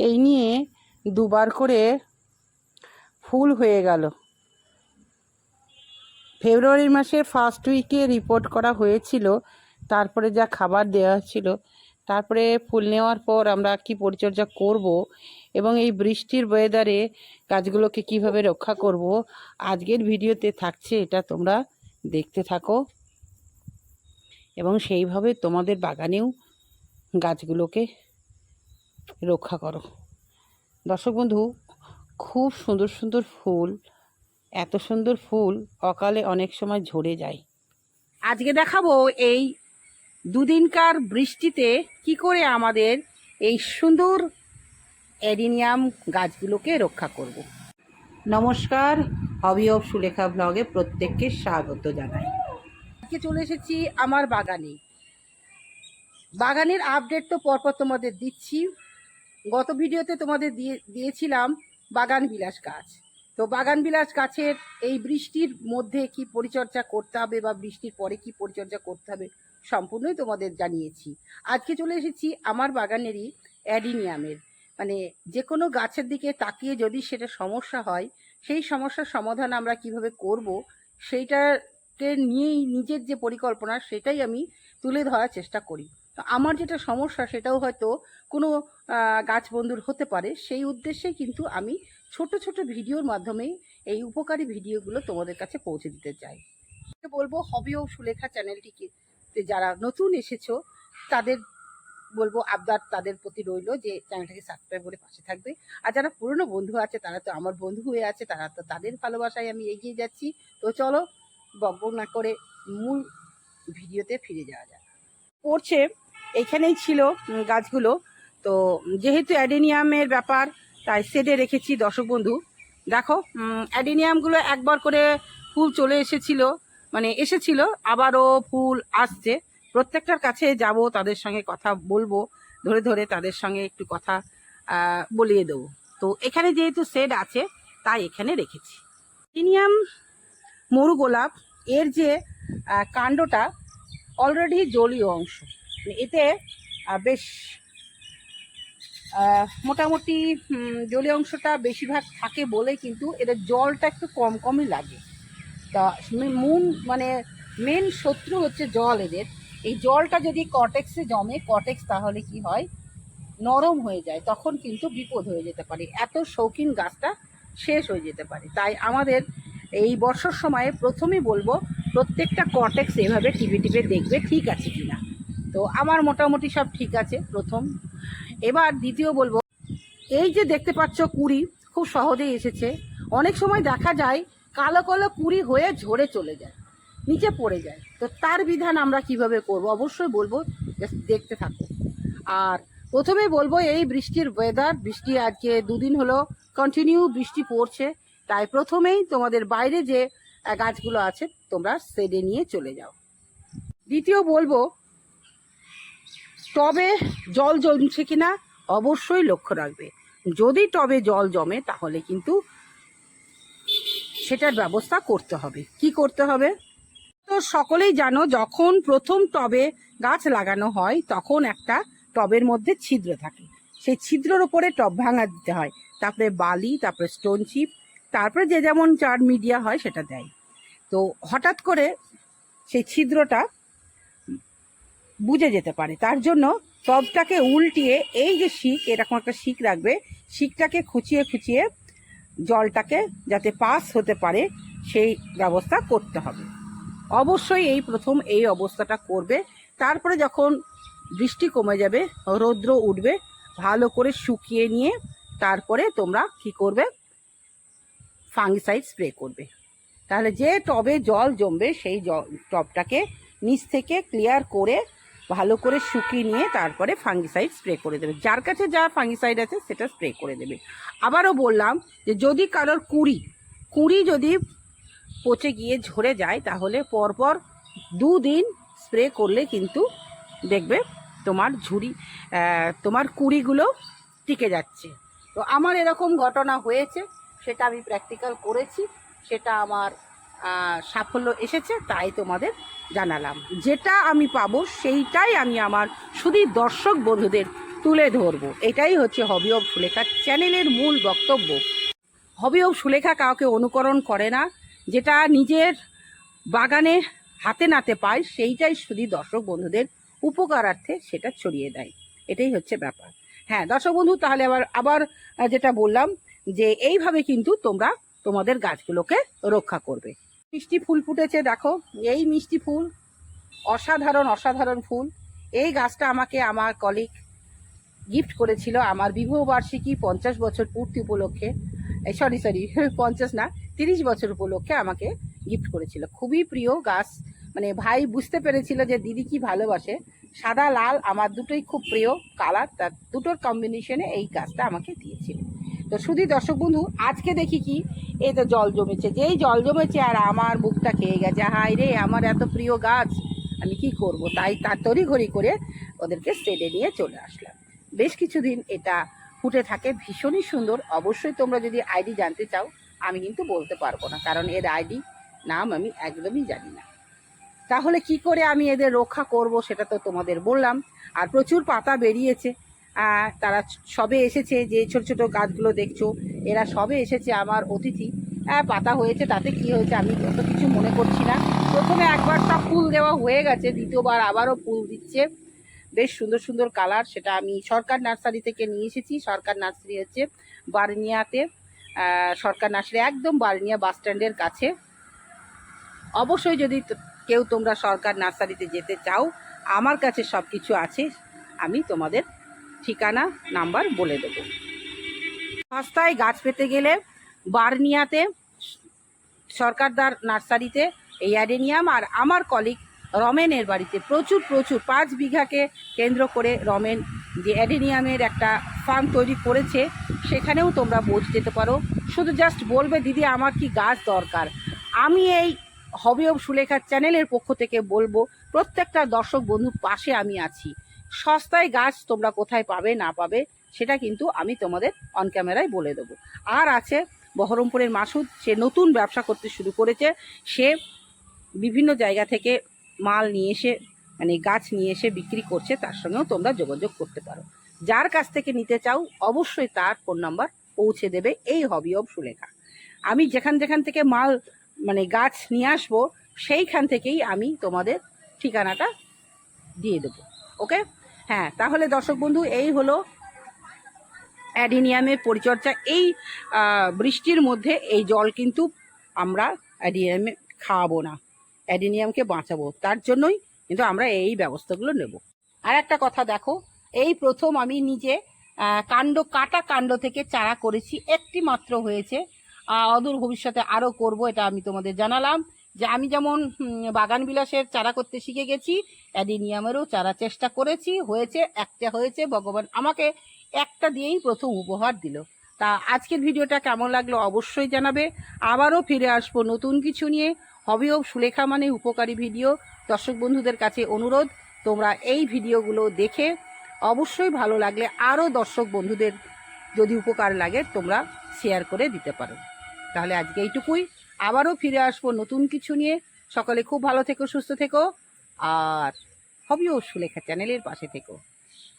এই নিয়ে দুবার করে ফুল হয়ে গেল। ফেব্রুয়ারি মাসের ফার্স্ট উইকে রিপোর্ট করা হয়েছিল, তারপরে যা খাবার দেওয়া ছিল, তারপরে ফুল নেওয়ার পর আমরা কি পরিচর্যা করব এবং এই বৃষ্টির ওয়েদারে গাছগুলোকে কিভাবে রক্ষা করব, আজকের ভিডিওতে থাকছে। এটা তোমরা দেখতে থাকো এবং সেইভাবে তোমাদের বাগানেও গাছগুলোকে রক্ষা করো। দর্শক বন্ধু, খুব সুন্দর সুন্দর ফুল, এত সুন্দর ফুল অকালে অনেক সময় ঝরে যায়। আজকে দেখাবো এই দুদিনকার বৃষ্টিতে কি করে আমাদের এই সুন্দর অ্যাডিনিয়াম গাছগুলোকে রক্ষা করব। নমস্কার, হবি অফ সুলেখা ব্লগে প্রত্যেককে স্বাগত জানাই। আজকে চলে এসেছি আমার বাগানের আপডেট তো পরপর তোমাদের দিচ্ছি। গত ভিডিওতে তোমাদের দিয়েছিলাম বাগান বিলাস গাছ। তো বাগান বিলাস গাছের এই বৃষ্টির মধ্যে কি পরিচর্যা করতে হবে বা বৃষ্টির পরে কি পরিচর্যা করতে হবে সম্পূর্ণই তোমাদের জানিয়েছি। আজকে চলে এসেছি আমার বাগানেরই অ্যাডিনিয়ামের, মানে যে কোনো গাছের দিকে তাকিয়ে যদি সেটা সমস্যা হয়, সেই সমস্যার সমাধান আমরা কিভাবে করব সেইটাকে নিয়েই নিজের যে পরিকল্পনা সেটাই আমি তুলে ধরার চেষ্টা করি। তো আমার যেটা সমস্যা সেটাও হয়তো কোনো গাছ বন্ধুর হতে পারে, সেই উদ্দেশ্যেই কিন্তু আমি ছোট ছোট ভিডিওর মাধ্যমেই এই উপকারী ভিডিওগুলো তোমাদের কাছে পৌঁছে দিতে চাই। বলবো হবি ও সুলেখা চ্যানেলটিকে যারা নতুন এসেছো তাদের বলবো আবদার তাদের প্রতি রইল যে চ্যানেলটাকে সাবস্ক্রাইব করে পাশে থাকবে। আর যারা পুরনো বন্ধু আছে তারা তো আমার বন্ধু হয়ে আছে, তারা তো তাদের ভালোবাসায় আমি এগিয়ে যাচ্ছি। তো চলো বকবক না করে মূল ভিডিওতে ফিরে যাওয়া যাক। পড়ছে এইখানেই ছিল গাছগুলো। তো যেহেতু অ্যাডেনিয়ামের ব্যাপার তাই সেটে রেখেছি। দর্শক বন্ধু দেখো, অ্যাডেনিয়ামগুলো একবার করে ফুল চলে এসেছিল, আবারও ফুল আসছে। প্রত্যেকটার কাছে যাব, তাদের সঙ্গে কথা বলবো, ধরে ধরে তাদের সঙ্গে একটু কথা বলিয়ে দেবো। তো এখানে যেহেতু সেট আছে তাই এখানে রেখেছি। অ্যাডেনিয়াম মরু গোলাপ, এর যে কাণ্ডটা অলরেডি জলীয় অংশ, এতে বেশ মোটামুটি জলীয় অংশটা বেশিরভাগ থাকে বলে কিন্তু এদের জলটা একটু কম কমই লাগে। তা মেন শত্রু হচ্ছে জল এদের। এই জলটা যদি কর্টেক্সে জমে, কর্টেক্স তাহলে কি হয়, নরম হয়ে যায়, তখন কিন্তু বিপদ হয়ে যেতে পারে, এত শৌখিন গাছটা শেষ হয়ে যেতে পারে। তাই আমাদের এই বর্ষার সময়ে প্রথমেই বলবো প্রত্যেকটা কর্টেক্স এভাবে টিপে টিপে দেখবে ঠিক আছে কিনা। তো আমার মোটামুটি সব ঠিক আছে প্রথম। এবার দ্বিতীয় বলবো, এই যে দেখতে পাচ্ছ কুড়ি খুব সহজেই এসেছে। অনেক সময় দেখা যায় কালো কালো কুড়ি হয়ে ঝরে চলে যায়, নিচে পড়ে যায়। তো তার বিধান আমরা কিভাবে করব অবশ্যই বলবো, দেখতে থাকো। আর প্রথমে বলবো এই বৃষ্টির ওয়েদার, বৃষ্টি আজকে দুদিন হলো কন্টিনিউ বৃষ্টি পড়ছে, তাই প্রথমেই তোমাদের বাইরে যে গাছগুলো আছে তোমরা শেডে নিয়ে চলে যাও। দ্বিতীয় বলবো, টবে জল জমছে কিনা অবশ্যই লক্ষ্য রাখবে। যদি টবে জল জমে তাহলে কিন্তু সেটার ব্যবস্থা করতে হবে। কি করতে হবে তো সকলেই জানো, যখন প্রথম টবে গাছ লাগানো হয় তখন একটা টবের মধ্যে ছিদ্র থাকে, সেই ছিদ্রের উপরে টব ভাঙা দিতে হয়, তারপরে বালি, তারপরে স্টোন চিপ, তারপরে যে যেমন চার মিডিয়া হয় সেটা দেয়। তো হঠাৎ করে সেই ছিদ্রটা বুঝে যেতে পারে, তার জন্য টবটাকে উল্টিয়ে এই যে শিক, এরকম একটা শিক রাখবে, শিকটাকে খুঁচিয়ে খুঁচিয়ে জলটাকে যাতে পাস হতে পারে সেই ব্যবস্থা করতে হবে। অবশ্যই এই প্রথম এই অবস্থাটা করবে। তারপরে যখন বৃষ্টি কমে যাবে, রৌদ্র উঠবে, ভালো করে শুকিয়ে নিয়ে তারপরে তোমরা কি করবে, ফাঙ্গিসাইড স্প্রে করবে। তাহলে যে টবে জল জমবে সেই টবটাকে নিচ থেকে ক্লিয়ার করে ভালো করে শুকিয়ে নিয়ে তারপরে ফাঙ্গিসাইড স্প্রে করে দেবে। যার কাছে যা ফাঙ্গিসাইড আছে সেটা স্প্রে করে দেবে। আবারও বললাম যে যদি কারোর কুঁড়ি যদি পচে গিয়ে ঝরে যায় তাহলে পরপর 2 দিন স্প্রে করলে কিন্তু দেখবে তোমার কুঁড়িগুলো টিকে যাচ্ছে। তো আমার এরকম ঘটনা হয়েছে, সেটা আমি প্র্যাকটিক্যাল করেছি, সেটা আমার সাফল্য এসেছে, তাই তোমাদের জানালাম। যেটা আমি পাবো সেইটাই আমি আমার শুধু দর্শক বন্ধুদের তুলে ধরবো। এটাই হচ্ছে হবি অব সুলেখা চ্যানেলের মূল বক্তব্য। হবি অব সুলেখা কাউকে অনুকরণ করে না, যেটা নিজের বাগানে হাতে নাতে পায় সেইটাই শুধু দর্শক বন্ধুদের উপকারার্থে সেটা ছড়িয়ে দেয়। এটাই হচ্ছে ব্যাপার। হ্যাঁ দর্শক বন্ধু, তাহলে আবার যেটা বললাম যে এইভাবে কিন্তু তোমরা তোমাদের গাছগুলোকে রক্ষা করবে। মিষ্টি ফুল ফুটেছে দেখো, এই মিষ্টি ফুল অসাধারণ অসাধারণ ফুল। এই গাছটা আমাকে আমার কলিগ গিফট করেছিল আমার বিবাহ বার্ষিকী 50 বছর পূর্তি উপলক্ষে। সরি 50 না, 30 বছর উপলক্ষে আমাকে গিফট করেছিল। খুবই প্রিয় গাছ, মানে ভাই বুঝতে পেরেছিল যে দিদি কি ভালোবাসে। সাদা লাল আমার দুটোই খুব প্রিয় কালার, তার দুটোর কম্বিনেশনে এই গাছটা আমাকে দিয়েছিল। তো শুধু দর্শক বন্ধু, আজকে দেখি কি এই তো জল জমেছে, যেই জল জমেছে আর আমার বুকটা খেয়ে গেছে। হায় রে, আমার এত প্রিয় গাছ, আমি কি করব, তাই তার তড়িঘড়ি করে ওদেরকে সেডে নিয়ে চলে আসলাম। বেশ কিছুদিন এটা ফুটে থাকে, ভীষণই সুন্দর। অবশ্যই তোমরা যদি আইডি জানতে চাও, আমি কিন্তু বলতে পারবো না, কারণ এর আইডি নাম আমি একদমই জানি না। তাহলে কি করে আমি এদের রক্ষা করব সেটা তো তোমাদের বললাম। আর প্রচুর পাতা বেরিয়েছে, তারা সবে এসেছে, যে ছোট ছোট গাছগুলো দেখছো এরা সবে এসেছে আমার অতিথি। পাতা হয়েছে, তাতে কি হয়েছে আমি অত কিছু মনে করছি না। প্রথমে একবার সব ফুল দেওয়া হয়ে গেছে, দ্বিতীয়বার আবারও ফুল দিচ্ছে, বেশ সুন্দর সুন্দর কালার। সেটা আমি সরকার নার্সারি থেকে নিয়ে এসেছি। সরকার নার্সারি হচ্ছে বার্নিয়াতে, সরকার নার্সারি একদম বার্নিয়া বাস স্ট্যান্ডের কাছে। অবশ্যই যদি কেউ তোমরা সরকার নার্সারিতে যেতে চাও, আমার কাছে সব কিছু আছে, আমি তোমাদের ঠিকানা নাম্বার বলে দেবো। সস্তায় গাছ পেতে গেলে বার্নিয়াতে সরকারদার নার্সারিতে এই অ্যাডেনিয়াম, আর আমার কলিগ রমেনের বাড়িতে প্রচুর 5 বিঘাকে কেন্দ্র করে রমেন যে অ্যাডেনিয়ামের একটা ফার্ম তৈরি করেছে, সেখানেও তোমরা পৌঁছে যেতে পারো। শুধু জাস্ট বলবে দিদি আমার কি গাছ দরকার। আমি এই হবি অব সুলেখা চ্যানেলের পক্ষ থেকে বলবো, প্রত্যেকটা দর্শক বন্ধুর পাশে আমি আছি। সস্তায় গাছ তোমরা কোথায় পাবে না পাবে সেটা কিন্তু আমি তোমাদের অন ক্যামেরায় বলে দেবো। আর আছে বহরমপুরের মাসুদ, সে নতুন ব্যবসা করতে শুরু করেছে। সে বিভিন্ন জায়গা থেকে মাল নিয়ে এসে, মানে গাছ নিয়ে এসে বিক্রি করছে, তার সঙ্গেও তোমরা যোগাযোগ করতে পারো। যার কাছ থেকে নিতে চাও অবশ্যই তার ফোন নাম্বার পৌঁছে দেবে এই হবি অব সুলেখা। আমি যেখান থেকে মাল মানে গাছ নিয়ে আসবো, সেইখান থেকেই আমি তোমাদের ঠিকানাটা দিয়ে দেবো। ওকে, হ্যাঁ তাহলে দর্শক বন্ধু, এই হলো অ্যাডিনিয়ামের পরিচর্যা। এই বৃষ্টির মধ্যে এই জল কিন্তু আমরা অ্যাডিনিয়ামে খাওয়াবো না, অ্যাডিনিয়ামকে বাঁচাবো, তার জন্যই কিন্তু আমরা এই ব্যবস্থাগুলো নেব। আর একটা কথা দেখো, এই প্রথম আমি নিজে কাটা কাণ্ড থেকে চারা করেছি, একটি মাত্র হয়েছে। অদূর ভবিষ্যতে আরও করব, এটা আমি তোমাদের জানালাম। যে আমি যেমন বাগান বিলাসের চারা করতে শিখে গেছি, অ্যাডিনিয়ামেরও চারা চেষ্টা করেছি, হয়েছে একটা হয়েছে, ভগবান আমাকে একটা দিয়েই প্রথম উপহার দিল। তা আজকের ভিডিওটা কেমন লাগলো অবশ্যই জানাবে। আবারও ফিরে আসবো নতুন কিছু নিয়ে। হবি অব সুলেখা মানে উপকারী ভিডিও। দর্শক বন্ধুদের কাছে অনুরোধ, তোমরা এই ভিডিওগুলো দেখে অবশ্যই ভালো লাগলে আরও দর্শক বন্ধুদের যদি উপকার লাগে তোমরা শেয়ার করে দিতে পারো। তাহলে আজকে এইটুকুই, আবারও ফিরে আসবো নতুন কিছু নিয়ে। সকলে খুব ভালো থেকো, সুস্থ থেকো, আর হবি অব সুলেখা চ্যানেলের পাশে থেকো।